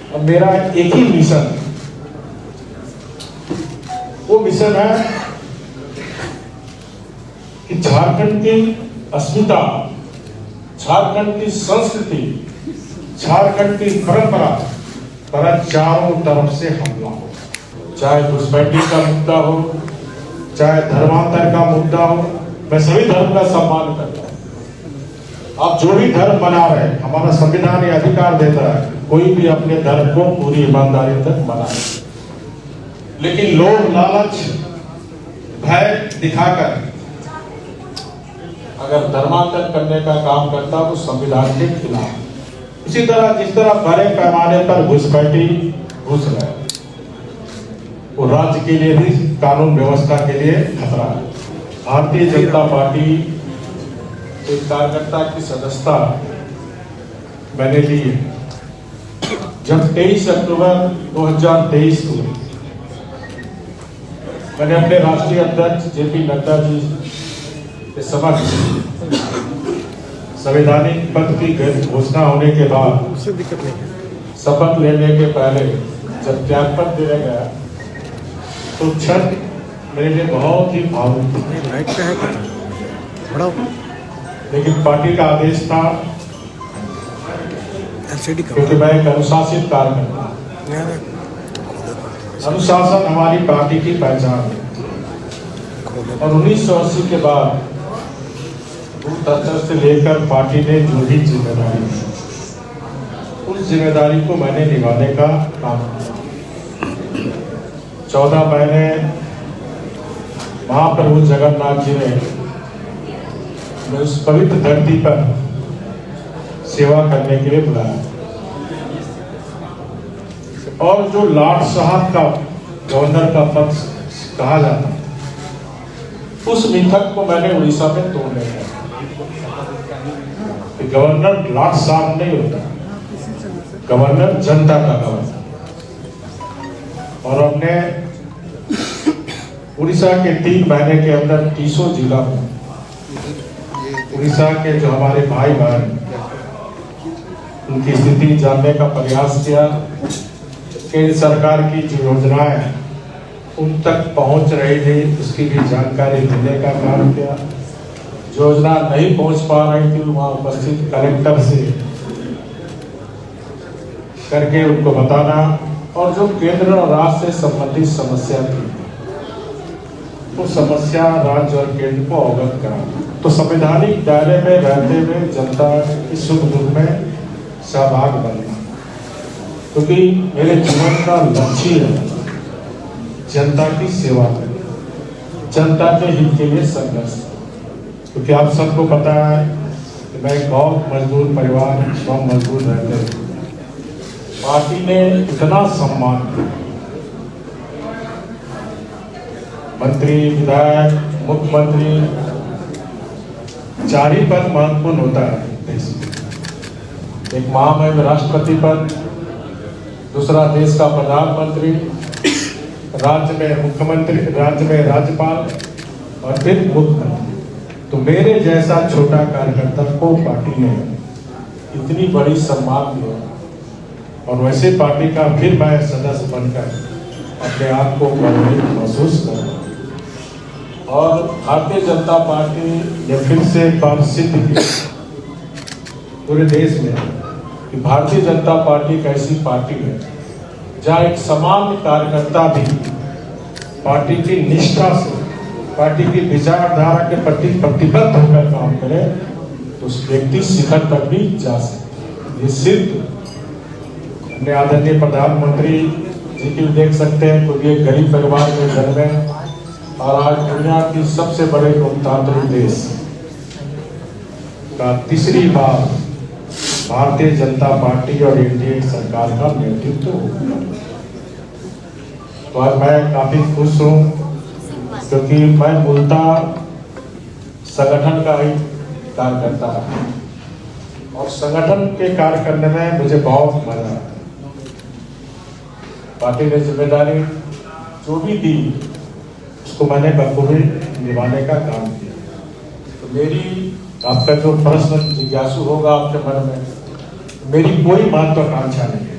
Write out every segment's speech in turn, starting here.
और मेरा एक ही मिशन है, वो मिशन है कि झारखंड की अस्मिता, झारखंड की संस्कृति, झारखंड की परंपरा पर चारों तरफ से हमला हो, चाहे घुसपैठी का मुद्दा हो, चाहे धर्मांतर का मुद्दा हो। मैं सभी धर्म का सम्मान करता हूँ। आप जो भी धर्म बना रहे हैं, हमारा संविधान ये अधिकार देता है कोई भी अपने धर्म को पूरी ईमानदारी तक बनाए, लेकिन लोग लालच भय दिखाकर अगर धर्मांतर करने का काम करता तो संविधान के खिलाफ। इसी तरह जिस तरह बड़े पैमाने पर घुसपैठी घुस रहे, वो राज्य के लिए भी, कानून व्यवस्था के लिए खतरा है। भारतीय जनता पार्टी एक कार्यकर्ता की सदस्यता मैंने ली है जब 23 अक्टूबर 2023 को मैंने अपने राष्ट्रीय अध्यक्ष जेपी नड्डा जी के समक्ष संवैधानिक पद की घोषणा होने के बाद शपथ लेने के पहले जब त्यागपत्र देने गया तो क्षण मेरे लिए बहुत ही भावुक था, लेकिन पार्टी का आदेश था, क्योंकि मैं एक अनुशासित कार्यकर्ता, अनुशासन हमारी पार्टी की पहचान है। और 1980 के बाद बूथ स्तर से लेकर पार्टी ने जो भी जिम्मेदारी, उस जिम्मेदारी को मैंने निभाने का काम किया। 14 महीने महाप्रभु जगन्नाथ जी ने उस पवित्र धरती पर सेवा करने के लिए बुलाया, और जो लॉर्ड साहब का गवर्नर का पद कहा जाता, उस मिथक को मैंने उड़ीसा में तोड़ने का। गवर्नर लॉर्ड साहब नहीं होता, गवर्नर जनता का गवर्नर। और हमने उड़ीसा के 3 महीने के अंदर 300 जिला में उड़ीसा के जो हमारे भाई बहन, उनकी स्थिति जानने का प्रयास किया। केंद्र सरकार की जो योजनाएं उन तक पहुंच रही थी, उसकी भी जानकारी देने का काम किया। योजना नहीं पहुंच पा रही थी, वहां उपस्थित कलेक्टर से करके उनको बताना, और जो केंद्र और राज्य से संबंधित समस्या थी, वो समस्या राज्य और केंद्र को अवगत कराना। तो संवैधानिक दायरे में रहते हुए जनता की सुख दुख में सहभाग बनना, क्योंकि मेरे जीवन का लक्ष्य है जनता की सेवा करना, जनता के हित के लिए संघर्ष। क्योंकि आप सबको पता है कि मैं एक बहुत मजदूर परिवार, श्रम मजदूर रहते हैं, पार्टी ने इतना सम्मान किया, मंत्री, विधायक, मुख्यमंत्री, 4 ही पद महत्वपूर्ण होता है देश में। एक महामहिम राष्ट्रपति पद, दूसरा देश का प्रधानमंत्री, राज्य में मुख्यमंत्री, राज्य में राज्यपाल, और फिर मुख्यमंत्री। तो मेरे जैसा छोटा कार्यकर्ता को पार्टी ने इतनी बड़ी सम्मान दिया, और वैसे पार्टी का फिर मैं सदस्य बनकर अपने आप को गौरवित महसूस कर रहा हूं। और भारतीय जनता पार्टी ने फिर से एक बार सिद्ध किया पूरे देश में कि भारतीय जनता पार्टी एक ऐसी पार्टी है जहाँ एक सामान्य कार्यकर्ता भी पार्टी की निष्ठा से, पार्टी की विचारधारा के प्रति प्रतिबद्ध होकर काम करे, तो उस व्यक्ति शिखर तक भी जा सकते। ये सिर्फ अपने आदरणीय प्रधानमंत्री जी की देख सकते हैं, क्योंकि एक गरीब परिवार में जन्मे और आज दुनिया की सबसे बड़े लोकतांत्रिक देश का तीसरी बार भारतीय जनता पार्टी और एनडीए सरकार का नेतृत्व होगा। तो आज मैं काफी खुश हूँ, क्योंकि मैं मूलतः संगठन का ही कार्य करता रहा, और संगठन के कार्य करने में मुझे बहुत मजा आता है। पार्टी ने जिम्मेदारी जो भी दी, उसको मैंने बखूबी निभाने का काम किया। तो मेरी, आपका जो प्रश्न जिज्ञासु होगा आपके मन में, मेरी कोई महत्वाकांक्षा नहीं है।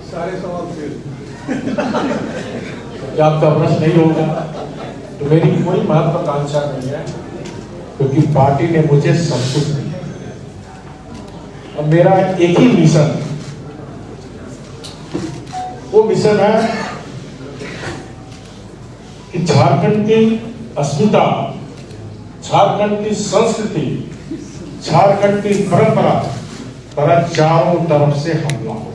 सारे सवाल फिर क्या आपका प्रश्न नहीं होगा? तो मेरी कोई महत्वाकांक्षा नहीं है, क्योंकि पार्टी ने मुझे सब कुछ दिया। अब मेरा एक ही मिशन, वो मिशन है कि झारखंड की अस्मिता, झारखंड की संस्कृति, झारखंड की परंपरा पर चारों तरफ से हमला हो।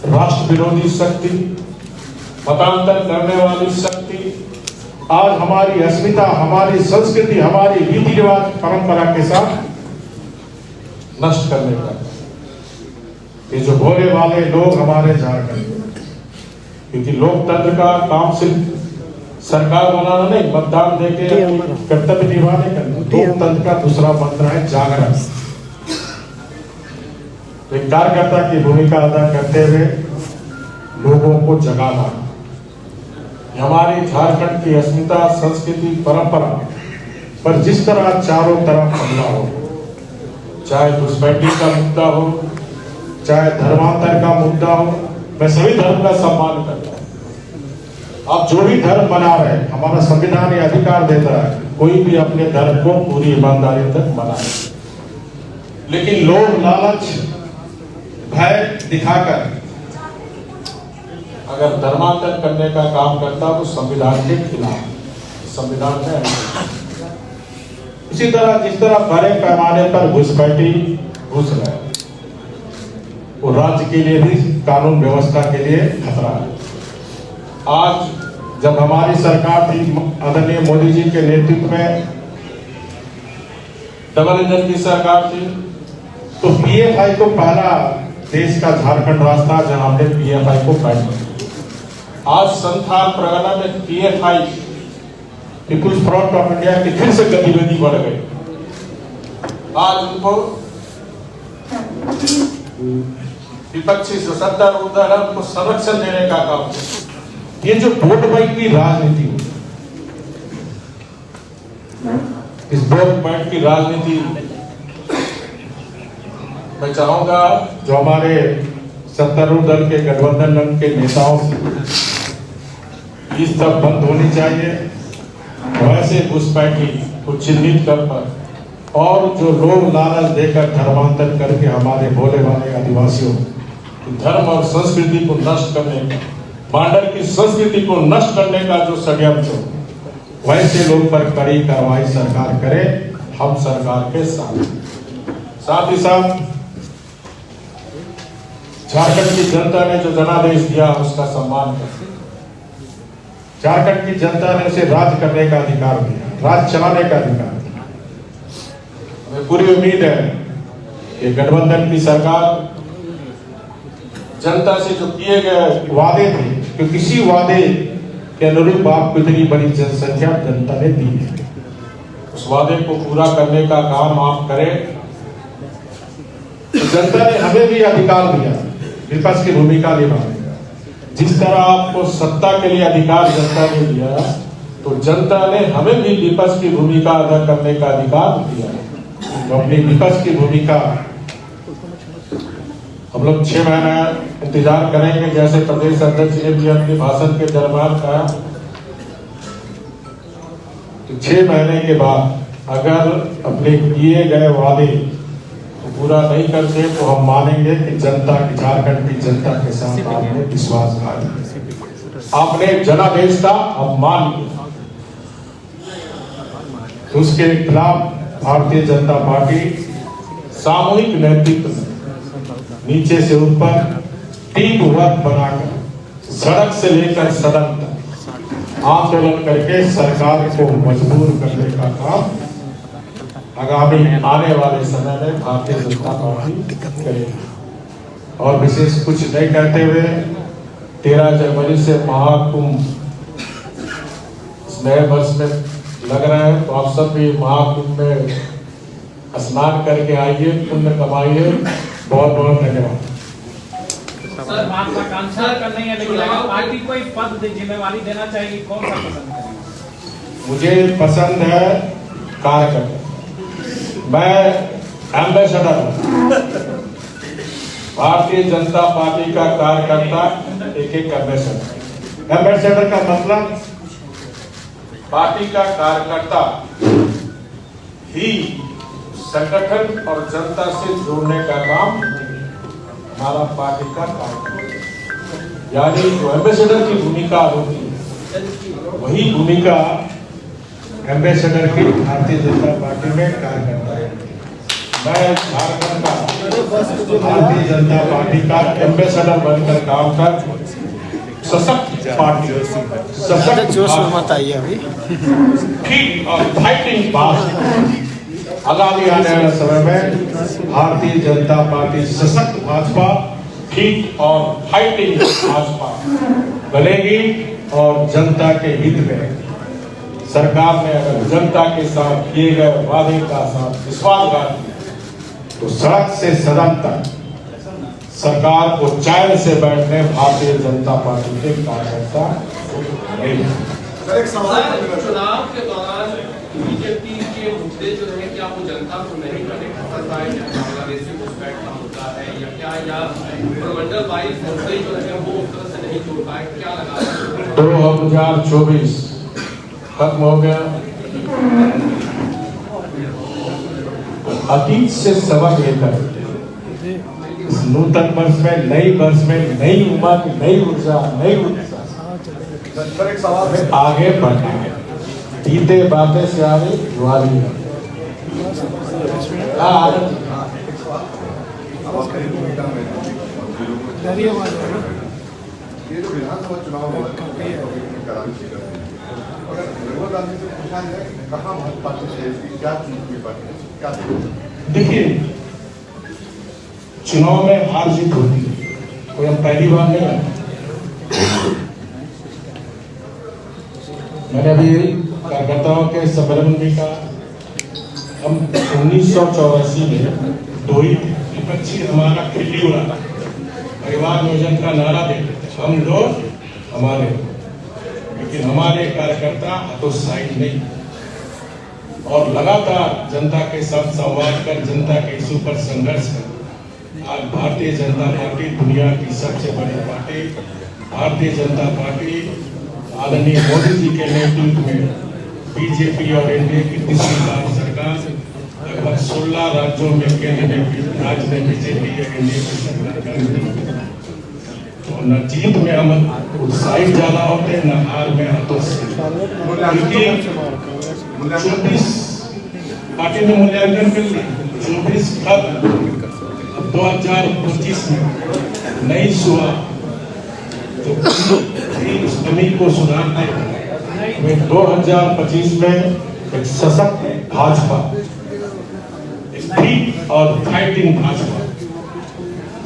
राष्ट्र विरोधी शक्ति, मतांतर करने वाली शक्ति आज हमारी अस्मिता, हमारी संस्कृति, हमारी रीति रिवाज, परंपरा के साथ नष्ट करने का, ये जो भोले वाले लोग हमारे झारखंड में, क्योंकि लोकतंत्र का काम सिर्फ सरकार बनाना नहीं, मतदान देके कर्तव्य निभाने का। लोकतंत्र का दूसरा मंत्र है जागरण। एक कार्यकर्ता की भूमिका अदा करते हुए लोगों को जगाना। हमारी झारखंड की अस्मिता, संस्कृति, परंपरा पर जिस तरह चारों तरफ हमला हो, चाहे घुसपैठी का मुद्दा हो, चाहे धर्मांतर का मुद्दा हो, मैं सभी धर्म का सम्मान करता हूं। आप जो भी धर्म बना रहे, हमारा संविधान ये अधिकार देता है कोई भी अपने धर्म को पूरी ईमानदारी तक मनाए, लेकिन लोग लालच, भय दिखाकर अगर धर्मांतर करने का काम करता तो संविधान के खिलाफ, संविधान में इसी तरह जिस तरह बड़े पैमाने पर घुसपैठी घुस रहे हैं, वो राज्य के लिए भी, कानून व्यवस्था के लिए खतरा है। आज जब हमारी सरकार थी, आदरणीय मोदी जी के नेतृत्व में डबल इंजन की सरकार थी, तो पीएफआई को पहला देश का झारखंड राज्य था जहां हमने पीएफआई को बैन किया। आज संथाल परगना में PFI, People's Front of India की फिर से गतिविधि बढ़ गई। आज उनको विपक्षी सत्तारूढ़ दल है, उनको संरक्षण देने का काम। ये जो वोट बैंक की राजनीति, इस वोट बैंक की राजनीति मैं चाहूंगा जो हमारे सत्तारूढ़ दल के गठबंधन के नेताओं से ये सब बंद होनी चाहिए। वैसे घुसपैठी को चिन्हित कर पर और जो लोग लालच देकर धर्मांतर करके हमारे भोले वाले आदिवासियों धर्म और संस्कृति को नष्ट करने का, मांडर की संस्कृति को नष्ट करने का जो षड्यंत्र, वैसे लोग पर कड़ी कार्रवाई सरकार करे। हम सरकार के साथ ही साथ झारखंड की जनता ने जो जनादेश दिया उसका सम्मान करते। झारखंड की जनता ने उसे राज करने का अधिकार दिया, राज चलाने का अधिकार दिया। हमें पूरी उम्मीद है कि गठबंधन की सरकार जनता से जो किए गए वादे थे, कि किसी वादे के अनुरूप आपको इतनी बड़ी जनसंख्या जनता ने दी है, उस वादे को पूरा करने का काम आप करें। तो जनता ने हमें भी अधिकार दिया विपक्ष की भूमिका निभाने का। जिस तरह आपको सत्ता के लिए अधिकार जनता ने दिया, तो जनता ने हमें भी विपक्ष की भूमिका अदा करने का अधिकार दिया। तो अपनी विपक्ष की भूमिका हम लोग 6 महीना इंतजार करेंगे, जैसे प्रदेश अध्यक्ष ने भी अपने भाषण के दरमियान कहा। तो 6 महीने के बाद अगर अपने किए गए वादे पूरा नहीं करते तो हम मानेंगे कि जनता की, झारखंड की जनता के साथ आपने विश्वासघात, आपने जनादेश का अपमान किया। तो उसके खिलाफ भारतीय जनता पार्टी सामूहिक नेतृत्व में नीचे से ऊपर टीम वर्क बनाकर सड़क से लेकर सदन तक आंदोलन करके सरकार को मजबूर करने का काम आगामी आने वाले समय में भारतीय जनता पार्टी करेगी। और विशेष कुछ नहीं कहते हुए 13 जनवरी से महाकुंभ इस नए वर्ष में लग रहा है, तो आप सब भी महाकुंभ में स्नान करके आइए, पुण्य कमाइए। बहुत बहुत धन्यवाद। सर, महत्वाकांक्षा करनी है, लेकिन अगर पार्टी कोई पद जिम्मेवारी देना चाहिए, कौन सा पसंद करेंगे? मुझे पसंद है कार्यकर्ता। मैं एम्बेसडर हूँ, भारतीय जनता पार्टी का कार्यकर्ता एक एक एम्बेसडर। एम्बेसडर का मतलब पार्टी का कार्यकर्ता ही संगठन और जनता से जोड़ने का काम हमारा पार्टी का कार्यकर्ता, यानी जो एम्बेसडर की भूमिका होती है वही भूमिका एम्बेसडर की भारतीय जनता पार्टी में कार्यकर्ता है। मैं झारखंड का भारतीय जनता पार्टी का एम्बेसडर बनकर काम कर सशक्त पार्टी, सशक्त जोश में मत आइए अभी। ठीक और फाइटिंग पार्टी आगामी आने वाले समय में भारतीय जनता पार्टी सशक्त भाजपा, ठीक और फाइटिंग भाजपा बनेगी और जनता के हित में सरकार ने अगर जनता के साथ किए गए वादे का साथ विश्वासघात किया तो सड़क से सदन तक सरकार को चैन से बैठने भारतीय जनता पार्टी के कार्यकर्ता नहीं। चुनाव के दौरान बीजेपी के मुद्दे जो है क्या वो जनता को नहीं कनेक्ट कर पाए, बांग्लादेशी घुसपैठ का मुद्दा है या क्या, या प्रमंडल वाइज मुद्दे जो है वो उस तरह से नहीं जोड़ पाए, क्या लगा? 2024 खत्म हो गया, अतीत से सबक लेकर इस नूतन वर्ष में, नई वर्ष में नई उमंग, नई ऊर्जा, नई उत्साह आगे बढ़ना है। बीते बातें से आगे जुआरी ये जो विधानसभा चुनाव कहाँ भाजपा क्या चुनावी पार्टी क्या? देखिए, चुनाव में हार जीत होती है, कोई हम पहली बार नहीं आए। मैंने अभी कार्यकर्ताओं के सम्मेलन में कहा, हम 1984 में दो ही विपक्षी हमारा खिल्ली उड़ा था, परिवार नियोजन का नारा देते थे, हम लोग हमारे, लेकिन हमारे कार्यकर्ता हतोत्साहित नहीं और लगातार जनता के साथ संवाद कर जनता के इश्यू पर संघर्ष कर आज भारतीय जनता पार्टी दुनिया की सबसे बड़ी पार्टी, भारतीय जनता पार्टी आदरणीय मोदी जी के नेतृत्व में बीजेपी और एनडीए की तीसरी बार सरकार लगभग 16 राज्यों में केंद्र में राज्य में बीजेपी और एनडीए की सरकार कर, तो न जीत में हम उत्साहित ज्यादा होते हैं न हार में हतोत्साहित। 24 पार्टी ने मूल्यांकन कर लिया, 24 खत्म, 2025 में नई शुरुआत तो इस कमी को सुधारते हुए 2025 में एक सशक्त भाजपा, एक ठीक और फाइटिंग भाजपा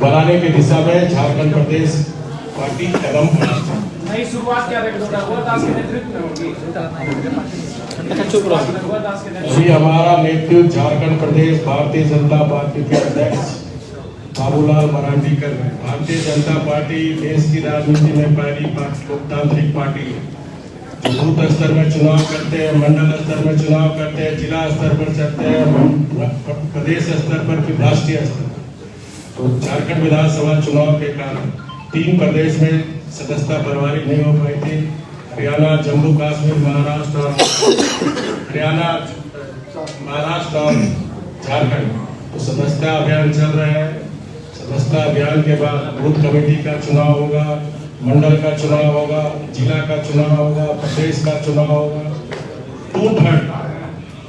बनाने की दिशा में झारखंड प्रदेश पार्टी कदम बढ़ाती है। नई शुरुआत क्या रघुवर दास के नेतृत्व में होगी? रघुवर दास के नेतृत्व अभी हमारा नेतृत्व झारखंड प्रदेश भारतीय जनता पार्टी के अध्यक्ष बाबूलाल मरांडी कर रहे हैं। भारतीय जनता पार्टी देश की राजनीति में पहली लोकतांत्रिक पार्टी है जो बूथ स्तर में चुनाव करते हैं, मंडल स्तर में चुनाव करते हैं, जिला स्तर पर चलते हैं, प्रदेश स्तर पर फिर राष्ट्रीय स्तर पर। तो झारखंड विधानसभा चुनाव के कारण 3 प्रदेश में सदस्यता बर्बादी नहीं हो पाई थी, हरियाणा, जम्मू कश्मीर, महाराष्ट्र और झारखंड। तो सदस्यता अभियान चल रहा है। सदस्यता अभियान के बाद बूथ कमेटी का चुनाव होगा, मंडल का चुनाव होगा, जिला का चुनाव होगा, प्रदेश का चुनाव होगा। 2/3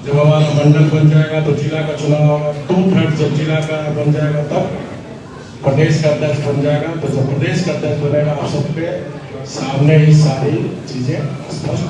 जब हमारा मंडल बन जाएगा तो जिला का चुनाव होगा, 2/3 जब जिला का बन जाएगा तब प्रदेश का अध्यक्ष बन जाएगा। तो जब प्रदेश का अध्यक्ष बनेगा आप सबके सामने ही सारी चीजें स्पष्ट